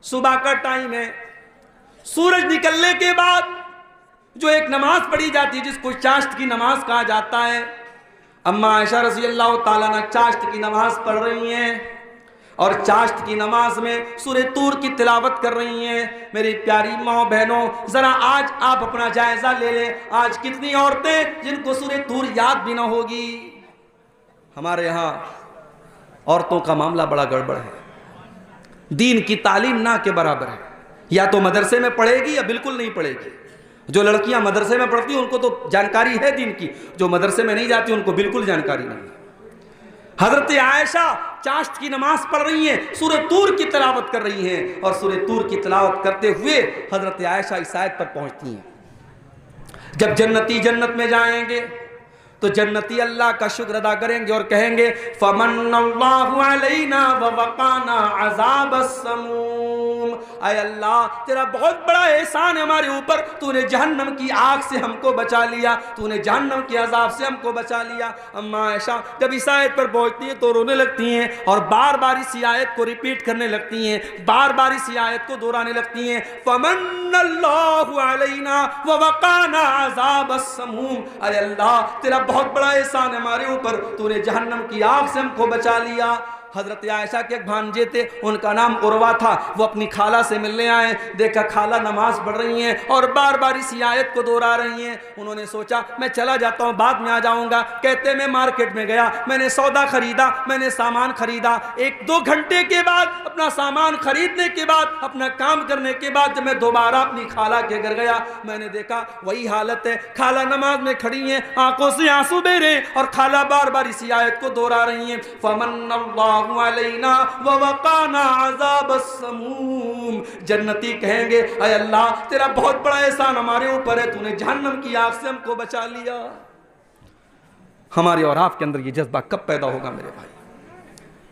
सुबह का टाइम है, सूरज निकलने के बाद जो एक नमाज पढ़ी जाती है जिसको चाश्त की नमाज कहा जाता है, अम्मा आयशा रज़ी अल्लाह ताला अन्हा चाश्त की नमाज पढ़ रही हैं और चाश्त की नमाज में सूरह तूर की तिलावत कर रही हैं। मेरी प्यारी माँ बहनों, जरा आज आप अपना जायजा ले लें, आज कितनी औरतें जिनको सूरह तूर याद भी ना होगी। हमारे यहाँ औरतों का मामला बड़ा गड़बड़ है, दीन की तालीम ना के बराबर है। या तो मदरसे में पढ़ेगी या बिल्कुल नहीं पढ़ेगी। जो लड़कियां मदरसे में पढ़ती हैं उनको तो जानकारी है दीन की, जो मदरसे में नहीं जाती उनको बिल्कुल जानकारी नहीं है। हजरत आयशा चाश्त की नमाज पढ़ रही हैं, सूरह तूर की तिलावत कर रही हैं और सूरह तूर की तिलावत करते हुए हजरत आयशा इस आयत पर पहुंचती हैं, जब जन्नती जन्नत में जाएंगे तो जन्नती अल्लाह का शुक्र अदा करेंगे और कहेंगे फमन्नल्लाहु अलैना व वक़ाना अज़ाबस्समूम। आय अल्लाह, तेरा बहुत बड़ा एहसान है हमारे ऊपर, तूने जहन्नम की आग से हमको बचा लिया, तूने जहन्नम के अजाब से हमको बचा लिया। अम्मा आयशा जब इस आयत पर पहुंचती हैं तो रोने लगती हैं और बार बार इस आयत को रिपीट करने लगती हैं, बार बार इस आयत को दोहराने लगती हैं, फमन्नल्लाहु अलैना व वक़ाना अज़ाबस्समूम। अरे अल्लाह, तेरा बहुत बड़ा एहसान है हमारे ऊपर, तूने जहन्नम की आग से हमको बचा लिया। हजरत आयशा के एक भांजे थे, उनका नाम उर्वा था। वो अपनी खाला से मिलने आए, देखा खाला नमाज पढ़ रही हैं और बार बार इसी आयत को दोहरा रही हैं। उन्होंने सोचा मैं चला जाता हूँ, बाद में आ जाऊँगा। कहते मैं मार्केट में गया, मैंने सौदा खरीदा, मैंने सामान खरीदा। 1-2 घंटे के बाद अपना सामान खरीदने के बाद, अपना काम करने के बाद जब मैं दोबारा अपनी खाला के घर गया, मैंने देखा वही हालत है। खाला नमाज में खड़ी हैं, आंखों से आंसू बह रहे हैं और खाला बार बार इसी आयत को दोहरा रही हैं, फमन्नल्लाहु अलैना व वक़ाना अज़ाबस्समूम। जन्नती कहेंगे अय अल्लाह, तेरा बहुत बड़ा एहसान हमारे ऊपर है, तूने जहन्नम की आग से हमको बचा लिया। हमारे और आपके अंदर ये जज्बा कब पैदा होगा मेरे भाई?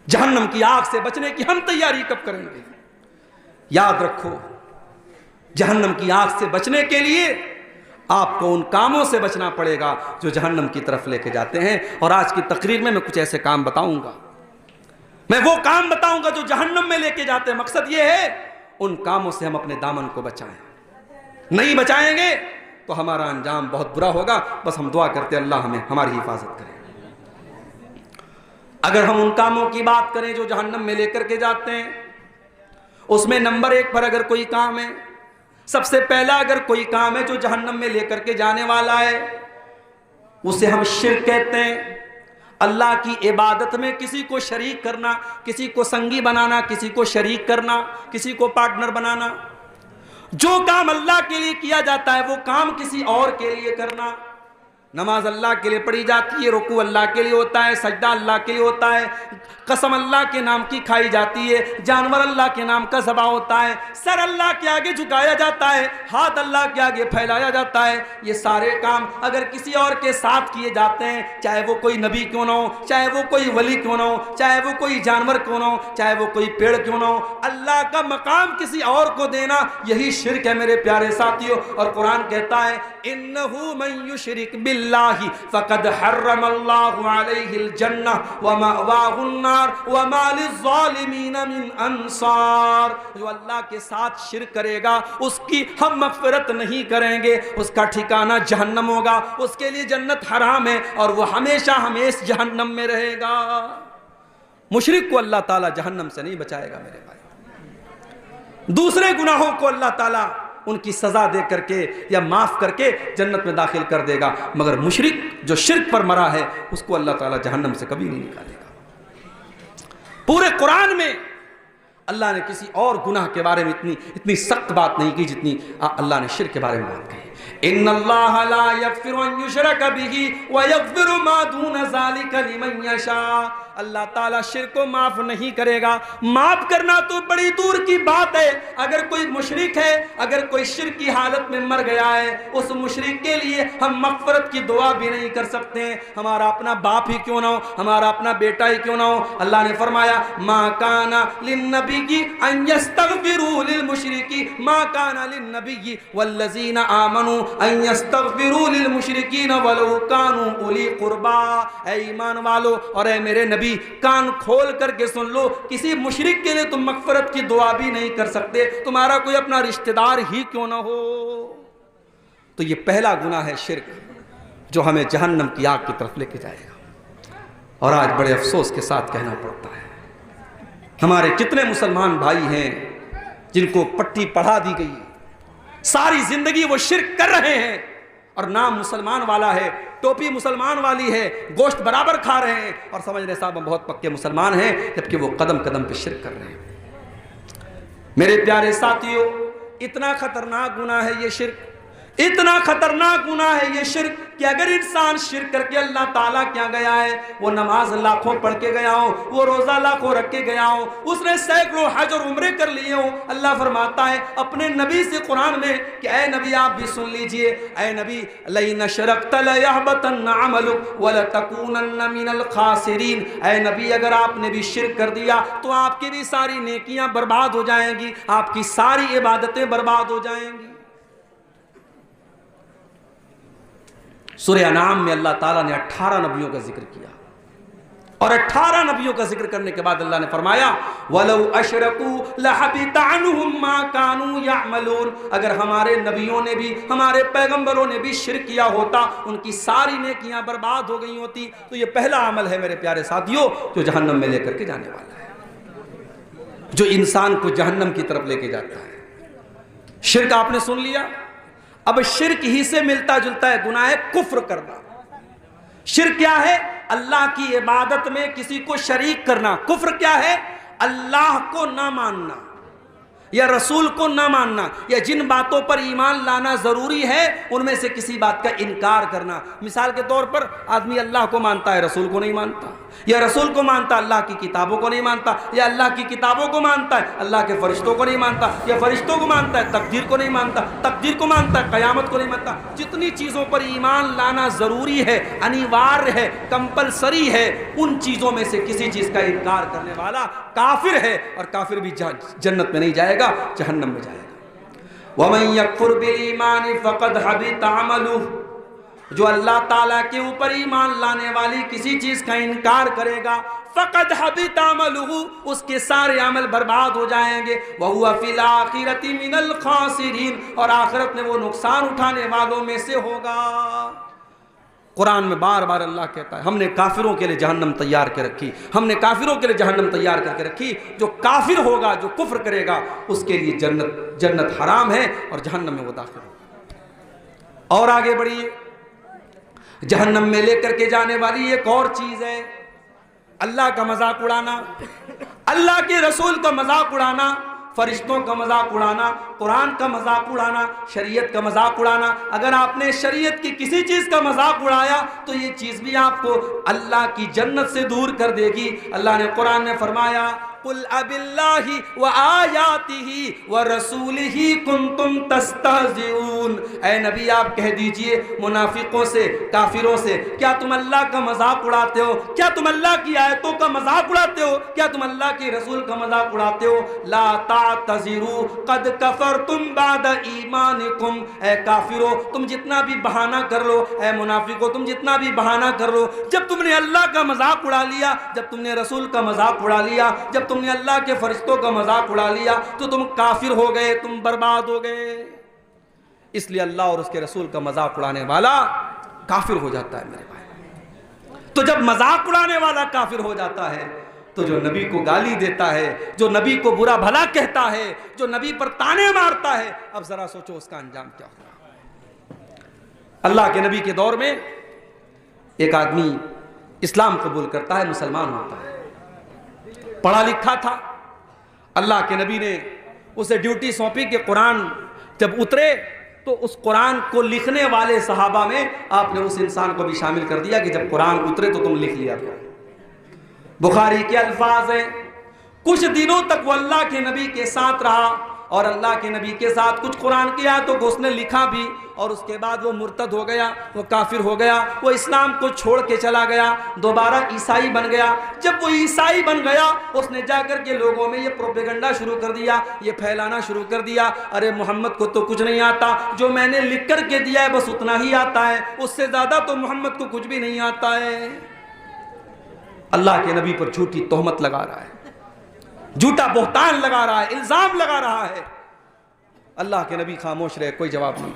जहन्नम की आग से बचने की हम तैयारी कब करेंगे? याद रखो, जहन्नम की आग से बचने के लिए आपको उन कामों से बचना पड़ेगा जो जहन्नम की तरफ लेके जाते हैं। और आज की तकरीर में मैं कुछ ऐसे काम बताऊंगा, मैं वो काम बताऊंगा जो जहन्नम में लेके जाते हैं। मकसद ये है उन कामों से हम अपने दामन को बचाएं। नहीं बचाएंगे तो हमारा अंजाम बहुत बुरा होगा। बस हम दुआ करते हैं अल्लाह हमें हमारी हिफाजत करे। अगर हम उन कामों की बात करें जो जहन्नम में लेकर के जाते हैं, उसमें नंबर 1 पर अगर कोई काम है, सबसे पहला अगर कोई काम है जो जहन्नम में लेकर के जाने वाला है, उसे हम शिर्क कहते हैं। अल्लाह की इबादत में किसी को शरीक करना, किसी को संगी बनाना, किसी को शरीक करना, किसी को पार्टनर बनाना। जो काम अल्लाह के लिए किया जाता है वो काम किसी और के लिए करना। नमाज अल्लाह के लिए पढ़ी जाती है, रुकू अल्लाह के लिए होता है, सजदा अल्लाह के लिए होता है, कसम अल्लाह के नाम की खाई जाती है, जानवर अल्लाह के नाम का ज़बह होता है, सर अल्लाह के आगे झुकाया जाता है, हाथ अल्लाह के आगे फैलाया जाता है। ये सारे काम अगर किसी और के साथ किए जाते हैं, चाहे वो कोई नबी क्यों ना हो, चाहे वो कोई वली क्यों ना हो, चाहे वो कोई जानवर क्यों ना हो, चाहे वो कोई पेड़ क्यों ना हो, अल्लाह का मकाम किसी और को देना, यही शिर्क है मेरे प्यारे साथियों। और कुरान कहता है इन्नहु मन युशरिक बिल्लाहि फक़द हर्रमल्लाहु अलैहिल जन्नह व मअवाहुन नार व मा लिज़्ज़ालिमीन मिन अंसार। जो अल्लाह के साथ शिर्क करेगा उसकी हम मग़फ़िरत नहीं करेंगे, उसका ठिकाना जहन्नम होगा, उसके लिए जन्नत हराम है और वो हमेशा हमेशा जहन्नम में रहेगा। मुशरिक को अल्लाह ताला जहन्नम से नहीं बचाएगा मेरे भाई। दूसरे गुनाहों को अल्लाह ताला उनकी सजा दे करके या माफ करके जन्नत में दाखिल कर देगा, मगर मुशरिक जो शिर्क पर मरा है उसको अल्लाह ताला जहन्नम से कभी नहीं निकालेगा। पूरे कुरान में अल्लाह ने किसी और गुनाह के बारे में इतनी सख्त बात नहीं की जितनी अल्लाह ने शिर्क के बारे में बात कही। इन्नल्लाह ला यग़फ़िरु अन युशरका बिही व यग़फ़िरु मा दून ज़ालिका लिमन यशा। अल्लाह ताला शिर्क को माफ नहीं करेगा। माफ करना तो बड़ी दूर की बात है, अगर कोई मुशरिक है, अगर कोई शिर्क की हालत में मर गया है, उस मुशरिक के लिए हम मग़फ़िरत की दुआ भी नहीं कर सकते। हमारा अपना बाप ही क्यों ना हो, हमारा अपना बेटा ही क्यों ना हो, अल्लाह ने फरमाया मा काना लिन्नबी अन यस्तग़फ़िरू लिल मुशरिकी मा काना लिन्नबी वल्लज़ीना आमनू अन यस्तगफिरू लिल मुशरिकीन वलौ कानू उली कुर्बा। ऐ ईमान वालो और ऐ मेरे नबी, कान खोल करके सुन लो, किसी मुशरिक के लिए तुम मगफरत की दुआ भी नहीं कर सकते, तुम्हारा कोई अपना रिश्तेदार ही क्यों ना हो। तो ये पहला गुनाह है शिर्क, जो हमें जहन्नम की आग की तरफ लेके जाएगा। और आज बड़े अफसोस के साथ कहना पड़ता है, हमारे कितने मुसलमान भाई हैं जिनको पट्टी पढ़ा दी गई, सारी जिंदगी वो शिर्क कर रहे हैं और नाम मुसलमान वाला है, टोपी मुसलमान वाली है, गोश्त बराबर खा रहे हैं और समझ रहे साहब हम बहुत पक्के मुसलमान हैं, जबकि वो कदम कदम पे शिर्क कर रहे हैं। मेरे प्यारे साथियों, इतना खतरनाक गुनाह है ये शिर्क, इतना खतरनाक गुनाह है ये शिर्क कि अगर इंसान शिर्क करके अल्लाह ताला क्या गया है, वो नमाज लाखों पढ़ के गया हो, वो रोजा लाखों रख के गया हो, उसने सैकड़ों हज और उम्रे कर लिए हो, अल्लाह फरमाता है अपने नबी से कुरान में कि ऐ नबी आप भी सुन लीजिए, ऐ नबी लइन शरकत लयहबतन्न अमलुक वलतकूनन्न मिनल खासिरीन। ऐ नबी अगर आपने भी शिर्क कर दिया तो आपकी भी सारी नेकियां बर्बाद हो जाएंगी, आपकी सारी इबादतें बर्बाद हो जाएंगी। सूरह अनाम में अल्लाह ताला ने 18 नबियों का जिक्र किया और 18 नबियों का जिक्र करने के बाद अल्लाह ने फरमाया वलौ अशरकू लहबिता अन्हुम मा कानू यअमलून। अगर हमारे नबियों ने भी, हमारे पैगंबरों ने भी शिर्क किया होता, उनकी सारी नेकियां बर्बाद हो गई होती। तो ये पहला अमल है मेरे प्यारे साथियों, जो जहन्नम में लेकर के जाने वाला है, जो इंसान को जहन्नम की तरफ लेके जाता है। शिर्क आपने सुन लिया। अब शिर्क ही से मिलता जुलता है गुनाह है कुफ्र करना। शिर्क क्या है? अल्लाह की इबादत में किसी को शरीक करना। कुफ्र क्या है? अल्लाह को ना मानना या रसूल को ना मानना, या जिन बातों पर ईमान लाना जरूरी है उनमें से किसी बात का इनकार करना। मिसाल के तौर पर आदमी अल्लाह को मानता है, रसूल को नहीं मानता, या रसूल को मानता अल्लाह की किताबों को नहीं मानता, या अल्लाह की किताबों को मानता है अल्लाह के फरिश्तों को नहीं मानता, या फरिश्तों को मानता है तकदीर को नहीं मानता, तकदीर को मानता है कयामत को नहीं मानता। जितनी चीज़ों पर ईमान लाना ज़रूरी है, अनिवार्य है, कंपलसरी है, उन चीज़ों में से किसी चीज़ का इनकार करने वाला काफिर है, और काफिर भी जन्नत में नहीं जाएगा, जहन्नम में जाएगा। वमन यकफुर बिल ईमान फक़द हबित अमलुहु। जो अल्लाह ताला के ऊपर ईमान लाने वाली किसी चीज का इनकार करेगा, फक़द हबित अमलुहु, उसके सारे अमल बर्बाद हो जाएंगे। वहुवा फिल आखिरति मिनल खासिरीन, और आखिरत में वो नुकसान उठाने वालों में से होगा। कुरान में बार बार अल्लाह कहता है हमने काफिरों के लिए जहन्नम तैयार कर रखी, हमने काफिरों के लिए जहन्नम तैयार करके रखी। जो काफिर होगा, जो कुफ्र करेगा, उसके लिए जन्नत हराम है और जहन्नम में वो दाखिल होगा। और आगे बढ़िए, जहन्नम में लेकर के जाने वाली एक और चीज है अल्लाह का मजाक उड़ाना, अल्लाह के रसूल का मजाक उड़ाना, फरिश्तों का मजाक उड़ाना, कुरान का मजाक उड़ाना, शरीयत का मजाक उड़ाना। अगर आपने शरीयत की किसी चीज का मजाक उड़ाया तो ये चीज भी आपको अल्लाह की जन्नत से दूर कर देगी। अल्लाह ने कुरान में फरमाया कुल अबिल्लाहि व आयातिही व रसूलिही कुंतुम तस्तहज़िऊन। ऐ नबी आप कह दीजिए मुनाफिकों से, काफिरों से, क्या तुम अल्लाह का मजाक उड़ाते हो? क्या तुम अल्लाह की आयतों का मजाक उड़ाते हो? क्या तुम अल्लाह के रसूल का मजाक उड़ाते हो? ला तातज़िरू क़द कफ़रतुम बाद ईमानिकुम। ऐ काफिरों, तुम जितना भी बहाना कर लो, ऐ मुनाफिकों तुम जितना भी बहाना कर लो, जब तुमने अल्लाह का मजाक उड़ा लिया, जब तुमने रसूल का मजाक उड़ा लिया, जब तुमने अल्लाह के फरिश्तों का मजाक उड़ा लिया, तो तुम काफिर हो गए, तुम बर्बाद हो गए। इसलिए अल्लाह और उसके रसूल का मजाक उड़ाने वाला काफिर हो जाता है मेरे भाई। तो जब मजाक उड़ाने वाला काफिर हो जाता है, तो जो नबी को गाली देता है, जो नबी को बुरा भला कहता है, जो नबी पर ताने मारता है, अब जरा सोचो उसका अंजाम क्या होगा। अल्लाह के नबी के दौर में एक आदमी इस्लाम कबूल करता है, मुसलमान होता है, पढ़ा लिखा था। अल्लाह के नबी ने उसे ड्यूटी सौंपी कि कुरान जब उतरे तो उस कुरान को लिखने वाले सहाबा में आपने उस इंसान को भी शामिल कर दिया कि जब कुरान उतरे तो तुम लिख लिया करो। बुखारी के अल्फाज हैं, कुछ दिनों तक वो अल्लाह के नबी के साथ रहा और अल्लाह के नबी के साथ कुछ कुरान की आयतों को उसने लिखा भी, और उसके बाद वो मुर्तद हो गया, वो काफिर हो गया, वो इस्लाम को छोड़ के चला गया, दोबारा ईसाई बन गया। जब वो ईसाई बन गया, उसने जाकर के लोगों में ये प्रोपेगेंडा शुरू कर दिया, ये फैलाना शुरू कर दिया, अरे मोहम्मद को तो कुछ नहीं आता, जो मैंने लिख कर के दिया है बस उतना ही आता है, उससे ज़्यादा तो मोहम्मद को कुछ भी नहीं आता है। अल्लाह के नबी पर झूठी तोहमत लगा रहा है, झूठा बोहतान लगा रहा है, इल्ज़ाम लगा रहा है। अल्लाह के नबी खामोश रहे, कोई जवाब नहीं।